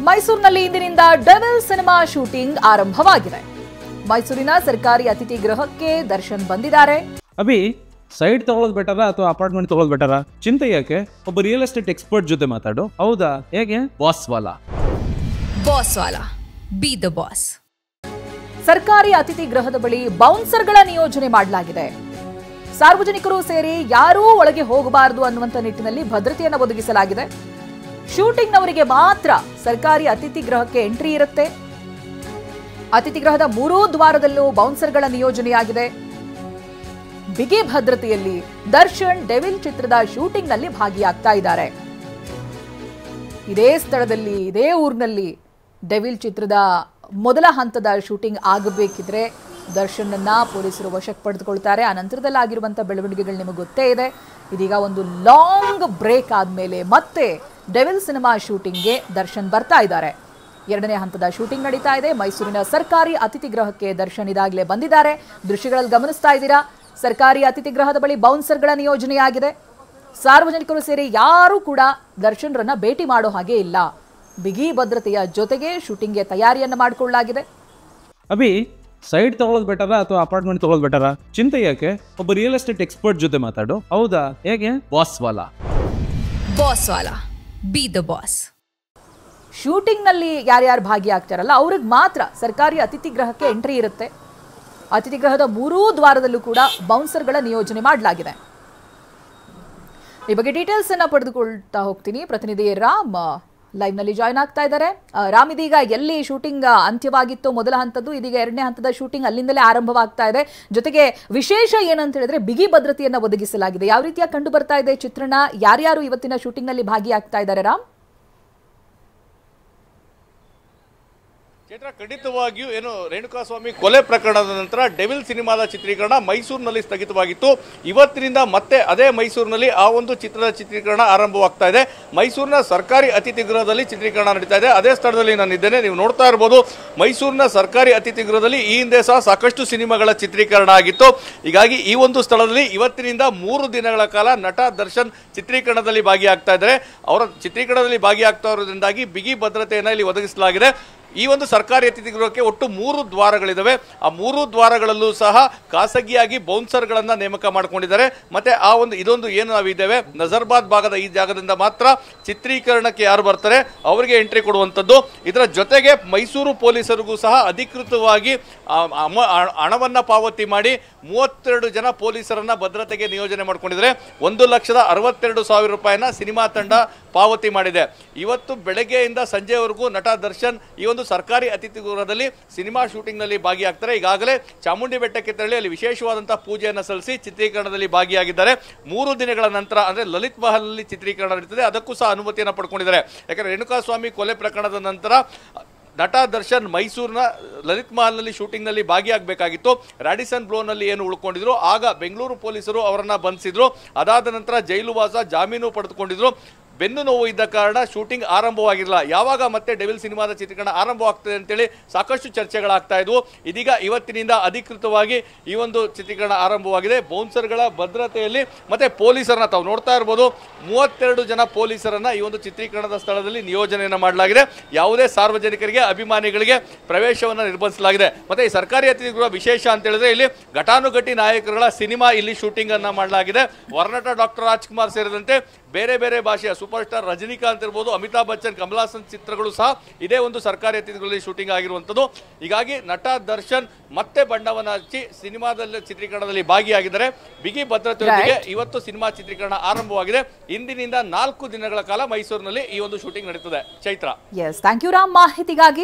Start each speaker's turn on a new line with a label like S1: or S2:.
S1: ಮೈಸೂರಿನಲ್ಲಿ ಇಂದಿನಿಂದ devil cinema shooting ಆರಂಭವಾಗಿದೆ. ಮೈಸೂರಿನ ಸರ್ಕಾರಿ ಅತಿಥಿ ಗೃಹಕ್ಕೆ ದರ್ಶನ್ ಬಂದಿದ್ದಾರೆ.
S2: ಅಭಿ ಸೈಡ್ ತಗೊಳ್ಳೋದು ಬೆಟರಾ ಅಥವಾ ಅಪಾರ್ಟ್ಮೆಂಟ್ ತಗೊಳ್ಳೋದು ಬೆಟರಾ? ಚಿಂತೆ ಯಾಕೆ? ಒಬ್ಬ ರಿಯಲ್ ಎಸ್ಟೇಟ್ ಎಕ್ಸ್ಪರ್ಟ್ ಜೊತೆ ಮಾತಾಡು. ಹೌದಾ? ಹೇಗೆ? ಬಾಸ್ ವಾಲಾ
S1: ಬಿ ದ ಬಾಸ್. ಸರ್ಕಾರಿ ಅತಿಥಿ ಗೃಹದ ಬಳಿ ಬೌನ್ಸರ್ಗಳ ನಿಯೋಜನೆ ಮಾಡಲಾಗಿದೆ. ಸಾರ್ವಜನಿಕರು ಸೇರಿ ಯಾರೂ ಒಳಗೆ ಹೋಗಬಾರದು ಅನ್ನುವಂತ ನಿಟ್ಟಿನಲ್ಲಿ ಭದ್ರತೆಯನ್ನು ಒದಗಿಸಲಾಗಿದೆ. ಶೂಟಿಂಗ್ನವರಿಗೆ ಮಾತ್ರ ಸರ್ಕಾರಿ ಅತಿಥಿ ಗೃಹಕ್ಕೆ ಎಂಟ್ರಿ ಇರುತ್ತೆ. ಅತಿಥಿ ಗೃಹದ 3 ದ್ವಾರದಲ್ಲೂ ಬೌನ್ಸರ್ಗಳ ನಿಯೋಜನೆಯಾಗಿದೆ. ಬಿಗಿ ಭದ್ರತೆಯಲ್ಲಿ ದರ್ಶನ್ ಡೆವಿಲ್ ಚಿತ್ರದ ಶೂಟಿಂಗ್ನಲ್ಲಿ ಭಾಗಿಯಾಗ್ತಾ ಇದ್ದಾರೆ. ಇದೇ ಸ್ಥಳದಲ್ಲಿ, ಇದೇ ಊರಿನಲ್ಲಿ ಡೆವಿಲ್ ಚಿತ್ರದ ಮೊದಲ ಹಂತದ ಶೂಟಿಂಗ್ ಆಗಬೇಕಿದ್ರೆ ದರ್ಶನ್ನನ್ನ ಪೊಲೀಸರು ವಶಕ್ಕೆ ಪಡೆದುಕೊಳ್ತಾರೆ. ಆ ನಂತರದಲ್ಲಿ ಆಗಿರುವಂತಹ ಬೆಳವಣಿಗೆಗಳು ನಿಮಗೆ ಗೊತ್ತೇ ಇದೆ. ಇದೀಗ ಒಂದು ಲಾಂಗ್ ಬ್ರೇಕ್ ಆದ್ಮೇಲೆ ಮತ್ತೆ ಡೆವಿಲ್ ಸಿನಿಮಾ ಶೂಟಿಂಗ್ಗೆ ದರ್ಶನ್ ಬರ್ತಾ ಇದ್ದಾರೆ. 2ನೇ ಹಂತದ ಶೂಟಿಂಗ್ ನಡೀತಾ ಇದೆ. ಮೈಸೂರಿನ ಸರ್ಕಾರಿ ಅತಿಥಿ ಗೃಹಕ್ಕೆ ದರ್ಶನ್ ಇದಾಗಲೇ ಬಂದಿದ್ದಾರೆ. ದೃಶ್ಯಗಳಲ್ಲಿ ಗಮನಿಸ್ತಾ ಇದ್ದೀರಾ. ಸರ್ಕಾರಿ ಅತಿಥಿ ಗೃಹದ ಬಳಿ ಬೌನ್ಸರ್ಗಳ ನಿಯೋಜನೆಯಾಗಿದೆ. ಸಾರ್ವಜನಿಕರು ಸೇರಿ ಯಾರೂ ಕೂಡ ದರ್ಶನ್ರನ್ನ ಭೇಟಿ ಮಾಡೋ ಹಾಗೆ ಇಲ್ಲ. ಬಿಗಿ ಭದ್ರತೆಯ ಜೊತೆಗೆ ಶೂಟಿಂಗ್ಗೆ ತಯಾರಿಯನ್ನು ಮಾಡಿಕೊಳ್ಳಲಾಗಿದೆ.
S2: ಅಭಿ ಸೈಡ್ ತಗೊಳ್ಳೋದು ಬೆಟರಾ ಅಥವಾ ಅಪಾರ್ಟ್ಮೆಂಟ್ ತಗೊಳ್ಳೋದು ಬೆಟರಾ? ಚಿಂತೆ ಯಾಕೆ? ಒಬ್ಬ ರಿಯಲ್ ಎಸ್ಟೇಟ್ ಎಕ್ಸ್ಪರ್ಟ್ ಜೊತೆ ಮಾತಾಡು. ಹೌದಾ? ಹೇಗೆ? ಬಾಸ್ ವಾಲಾ
S1: ಬಿ ದ ಬಾಸ್. ಶೂಟಿಂಗ್ನಲ್ಲಿ ಯಾರ್ಯಾರು ಭಾಗಿಯಾಗ್ತಾರಲ್ಲ ಅವ್ರಿಗೆ ಮಾತ್ರ ಸರ್ಕಾರಿ ಅತಿಥಿ ಗೃಹಕ್ಕೆ ಎಂಟ್ರಿ ಇರುತ್ತೆ. ಅತಿಥಿ ಗೃಹದ 3 ದ್ವಾರದಲ್ಲೂ ಕೂಡ ಬೌನ್ಸರ್ಗಳ ನಿಯೋಜನೆ ಮಾಡಲಾಗಿದೆ. ಈ ಬಗ್ಗೆ ಡೀಟೇಲ್ಸ್ ಅನ್ನ ಪಡೆದುಕೊಳ್ತಾ ಹೋಗ್ತೀನಿ. ಪ್ರತಿನಿಧಿ ರಾಮ್ ಲೈವ್ ನಲ್ಲಿ ಜಾಯ್ನ್ ಆಗ್ತಾ ಇದ್ದಾರೆ. ರಾಮ್, ಇದೀಗ ಎಲ್ಲಿ ಶೂಟಿಂಗ್ ಅಂತ್ಯವಾಗಿತ್ತು ಮೊದಲ ಹಂತದ್ದು, ಇದೀಗ 2ನೇ ಹಂತದ ಶೂಟಿಂಗ್ ಅಲ್ಲಿಂದಲೇ ಆರಂಭವಾಗ್ತಾ ಇದೆ. ಜೊತೆಗೆ ವಿಶೇಷ ಏನಂತ ಹೇಳಿದ್ರೆ ಬಿಗಿ ಭದ್ರತೆಯನ್ನ ಒದಗಿಸಲಾಗಿದೆ. ಯಾವ ರೀತಿಯ ಕಂಡು ಬರ್ತಾ ಇದೆ ಚಿತ್ರಣ? ಯಾರ್ಯಾರು ಇವತ್ತಿನ ಶೂಟಿಂಗ್ ನಲ್ಲಿ ಭಾಗಿಯಾಗ್ತಾ ಇದ್ದಾರೆ ರಾಮ್?
S3: ಚೈತ್ರ, ಖಂಡಿತವಾಗಿಯೂ ಏನು ರೇಣುಕಾಸ್ವಾಮಿ ಕೊಲೆ ಪ್ರಕರಣದ ನಂತರ ಡೆವಿಲ್ ಸಿನಿಮಾದ ಚಿತ್ರೀಕರಣ ಮೈಸೂರಿನಲ್ಲಿ ಸ್ಥಗಿತವಾಗಿತ್ತು. ಇವತ್ತಿನಿಂದ ಮತ್ತೆ ಅದೇ ಮೈಸೂರಿನಲ್ಲಿ ಆ ಒಂದು ಚಿತ್ರದ ಚಿತ್ರೀಕರಣ ಆರಂಭವಾಗ್ತಾ ಇದೆ. ಮೈಸೂರಿನ ಸರ್ಕಾರಿ ಅತಿಥಿ ಗೃಹದಲ್ಲಿ ಚಿತ್ರೀಕರಣ ನಡೀತಾ ಇದೆ. ಅದೇ ಸ್ಥಳದಲ್ಲಿ ನಾನಿದ್ದೇನೆ. ನೀವು ನೋಡ್ತಾ ಇರ್ಬೋದು, ಮೈಸೂರಿನ ಸರ್ಕಾರಿ ಅತಿಥಿ ಗೃಹದಲ್ಲಿ ಈ ಹಿಂದೆ ಸಹ ಸಾಕಷ್ಟು ಸಿನಿಮಾಗಳ ಚಿತ್ರೀಕರಣ ಆಗಿತ್ತು. ಹೀಗಾಗಿ ಈ ಒಂದು ಸ್ಥಳದಲ್ಲಿ ಇವತ್ತಿನಿಂದ 3 ದಿನಗಳ ಕಾಲ ನಟ ದರ್ಶನ್ ಚಿತ್ರೀಕರಣದಲ್ಲಿ ಭಾಗಿಯಾಗ್ತಾ ಇದ್ದಾರೆ. ಅವರ ಚಿತ್ರೀಕರಣದಲ್ಲಿ ಭಾಗಿಯಾಗ್ತಾ ಇರೋದ್ರಿಂದಾಗಿ ಬಿಗಿ ಭದ್ರತೆಯನ್ನು ಇಲ್ಲಿ ಒದಗಿಸಲಾಗಿದೆ. ಈ ಒಂದು ಸರ್ಕಾರಿ ಅತಿಥಿ ಗೃಹಕ್ಕೆ ಒಟ್ಟು 3 ದ್ವಾರಗಳಿದಾವೆ. ಆ 3 ದ್ವಾರಗಳಲ್ಲೂ ಸಹ ಖಾಸಗಿಯಾಗಿ ಬೌನ್ಸರ್ಗಳನ್ನ ನೇಮಕ ಮಾಡಿಕೊಂಡಿದ್ದಾರೆ. ಮತ್ತೆ ಆ ಒಂದು ಇದೊಂದು ಏನು ನಾವಿದ್ದೇವೆ ನಜರ್ಬಾದ್ ಭಾಗದ ಈ ಜಾಗದಿಂದ ಮಾತ್ರ ಚಿತ್ರೀಕರಣಕ್ಕೆ ಯಾರು ಬರ್ತಾರೆ ಅವರಿಗೆ ಎಂಟ್ರಿ ಕೊಡುವಂಥದ್ದು. ಇದರ ಜೊತೆಗೆ ಮೈಸೂರು ಪೊಲೀಸರಿಗೂ ಸಹ ಅಧಿಕೃತವಾಗಿ ಹಣವನ್ನ ಪಾವತಿ ಮಾಡಿ 32 ಜನ ಪೊಲೀಸರನ್ನ ಭದ್ರತೆಗೆ ನಿಯೋಜನೆ ಮಾಡಿಕೊಂಡಿದ್ದಾರೆ. 1,62,000 ರೂಪಾಯಿನ ಸಿನಿಮಾ ತಂಡ ಪಾವತಿ ಮಾಡಿದೆ. ಇವತ್ತು ಬೆಳಗ್ಗೆಯಿಂದ ಸಂಜೆವರೆಗೂ ನಟ ದರ್ಶನ್ ಈ ಒಂದು ಸರ್ಕಾರಿ ಅತಿಥಿ ಗೃಹದಲ್ಲಿ ಸಿನಿಮಾ ಶೂಟಿಂಗ್ ನಲ್ಲಿ ಭಾಗಿಯಾಗ್ತಾರೆ. ಈಗಾಗಲೇ ಚಾಮುಂಡಿ ಬೆಟ್ಟಕ್ಕೆ ತೆರಳಿ ಅಲ್ಲಿ ವಿಶೇಷವಾದಂತಹ ಪೂಜೆಯನ್ನು ಸಲ್ಲಿಸಿ ಚಿತ್ರೀಕರಣದಲ್ಲಿ ಭಾಗಿಯಾಗಿದ್ದಾರೆ. 3 ದಿನಗಳ ನಂತರ ಅಂದ್ರೆ ಲಲಿತ್ ಮಹಲ್ ನಲ್ಲಿ ಚಿತ್ರೀಕರಣ ನಡೀತದೆ. ಅದಕ್ಕೂ ಸಹ ಅನುಮತಿಯನ್ನು ಪಡ್ಕೊಂಡಿದ್ದಾರೆ. ಯಾಕಂದ್ರೆ ರೇಣುಕಾಸ್ವಾಮಿ ಕೊಲೆ ಪ್ರಕರಣದ ನಂತರ ನಟ ದರ್ಶನ್ ಮೈಸೂರಿನ ಲಲಿತ್ ಮಹಲ್ನಲ್ಲಿ ಶೂಟಿಂಗ್ನಲ್ಲಿ ಭಾಗಿಯಾಗಬೇಕಾಗಿತ್ತು. ರಾಡಿಸನ್ ಬ್ಲೋನಲ್ಲಿ ಏನು ಉಳ್ಕೊಂಡಿದ್ರು, ಆಗ ಬೆಂಗಳೂರು ಪೊಲೀಸರು ಅವರನ್ನ ಬಂಧಿಸಿದ್ರು. ಅದಾದ ನಂತರ ಜೈಲುವಾಸ, ಜಾಮೀನು ಪಡೆದುಕೊಂಡಿದ್ರು. ಬೆನ್ನು ನೋವು ಇದ್ದ ಕಾರಣ ಶೂಟಿಂಗ್ ಆರಂಭವಾಗಿರಲಿಲ್ಲ. ಯಾವಾಗ ಮತ್ತೆ ಡೆವಿಲ್ ಸಿನಿಮಾದ ಚಿತ್ರೀಕರಣ ಆರಂಭವಾಗ್ತದೆ ಅಂತೇಳಿ ಸಾಕಷ್ಟು ಚರ್ಚೆಗಳಾಗ್ತಾ ಇದ್ವು. ಇದೀಗ ಇವತ್ತಿನಿಂದ ಅಧಿಕೃತವಾಗಿ ಈ ಒಂದು ಚಿತ್ರೀಕರಣ ಆರಂಭವಾಗಿದೆ. ಬೌನ್ಸರ್ಗಳ ಭದ್ರತೆಯಲ್ಲಿ ಮತ್ತೆ ಪೊಲೀಸರನ್ನ ತಾವು ನೋಡ್ತಾ ಇರ್ಬೋದು, 32 ಜನ ಪೊಲೀಸರನ್ನ ಈ ಒಂದು ಚಿತ್ರೀಕರಣದ ಸ್ಥಳದಲ್ಲಿ ನಿಯೋಜನೆಯನ್ನು ಮಾಡಲಾಗಿದೆ. ಯಾವುದೇ ಸಾರ್ವಜನಿಕರಿಗೆ, ಅಭಿಮಾನಿಗಳಿಗೆ ಪ್ರವೇಶವನ್ನು ನಿರ್ಬಂಧಿಸಲಾಗಿದೆ. ಮತ್ತೆ ಈ ಸರ್ಕಾರಿ ಅತಿಥಿ ಗೃಹ ವಿಶೇಷ ಅಂತ ಹೇಳಿದ್ರೆ ಇಲ್ಲಿ ಘಟಾನುಘಟಿ ನಾಯಕರುಗಳ ಸಿನಿಮಾ ಇಲ್ಲಿ ಶೂಟಿಂಗ್ ಅನ್ನ ಮಾಡಲಾಗಿದೆ. ವರ್ನಟ ಡಾಕ್ಟರ್ ರಾಜ್ಕುಮಾರ್ ಸೇರಿದಂತೆ ಬೇರೆ ಬೇರೆ ಭಾಷೆಯ ಸೂಪರ್ ಸ್ಟಾರ್ ರಜನಿಕಾಂತ್ ಇರ್ಬೋದು, ಅಮಿತಾಬ್ ಬಚ್ಚನ್, ಕಮಲ್ ಹಾಸನ್ ಚಿತ್ರಗಳು ಸಹ ಇದೇ ಒಂದು ಸರ್ಕಾರಿ ಅತಿಥಿಗಳಲ್ಲಿ ಶೂಟಿಂಗ್ ಆಗಿರುವಂಥದ್ದು. ಹೀಗಾಗಿ ನಟ ದರ್ಶನ್ ಮತ್ತೆ ಬಣ್ಣವನ್ನು ಹಚ್ಚಿ ಸಿನಿಮಾದಲ್ಲಿ ಚಿತ್ರೀಕರಣದಲ್ಲಿ ಭಾಗಿಯಾಗಿದ್ದಾರೆ. ಬಿಗಿ ಭದ್ರತೆಯೊಂದಿಗೆ ಇವತ್ತು ಸಿನಿಮಾ ಚಿತ್ರೀಕರಣ ಆರಂಭವಾಗಿದೆ. ಇಂದಿನಿಂದ 4 ದಿನಗಳ ಕಾಲ ಮೈಸೂರಿನಲ್ಲಿ ಈ ಒಂದು ಶೂಟಿಂಗ್ ನಡೀತದೆ. ಚೈತ್ರ,
S1: ಥ್ಯಾಂಕ್ ಯು ರಾಮ್ ಮಾಹಿತಿಗಾಗಿ.